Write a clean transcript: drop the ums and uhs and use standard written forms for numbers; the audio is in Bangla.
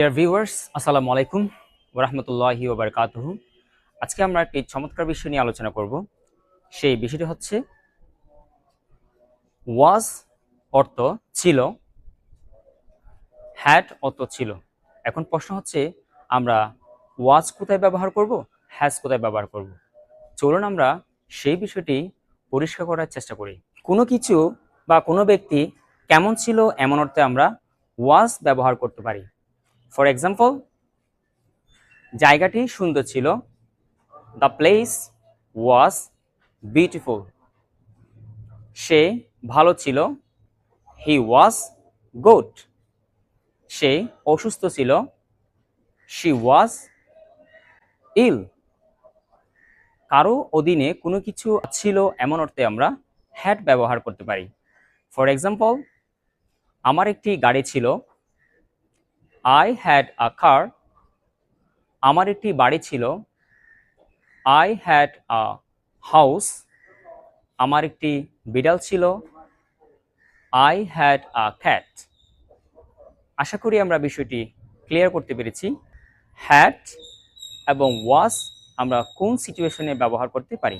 ডিয়ার ভিউয়ার্স, আসসালামু আলাইকুম ওয়া রাহমাতুল্লাহি ওয়া বারাকাতুহু। আজকে আমরা একটি চমৎকার বিষয় নিয়ে আলোচনা করব। সেই বিষয়টি হচ্ছে ওয়াজ অর্থ ছিল, হ্যাড অর্থ ছিল। এখন প্রশ্ন হচ্ছে আমরা ওয়াজ কোথায় ব্যবহার করব, হ্যাজ কোথায় ব্যবহার করব। চলুন আমরা সেই বিষয়টি পরিষ্কার করার চেষ্টা করি। কোনো কিছু বা কোনো ব্যক্তি কেমন ছিল এমন অর্থে আমরা ওয়াজ ব্যবহার করতে পারি। ফর এক্সাম্পল, জায়গাটি সুন্দর ছিল, দ্য প্লেস ওয়াজ বিউটিফুল। সে ভালো ছিল, হি ওয়াজ গুড। সে অসুস্থ ছিল, শি ওয়াজ ইল। কারো অধীনে কোনো কিছু ছিল এমন অর্থে আমরা হ্যাড ব্যবহার করতে পারি। ফর এক্সাম্পল, আমার একটি গাড়ি ছিল, আই হ্যাড আ কার। আমার একটি বাড়ি ছিল, আই হ্যাড আ হাউস। আমার একটি বিড়াল ছিল, আই হ্যাড আ ক্যাট। আশা করি আমরা বিষয়টি ক্লিয়ার করতে পেরেছি। হ্যাড এবং ওয়াজ আমরা কোন সিচুয়েশনে ব্যবহার করতে পারি।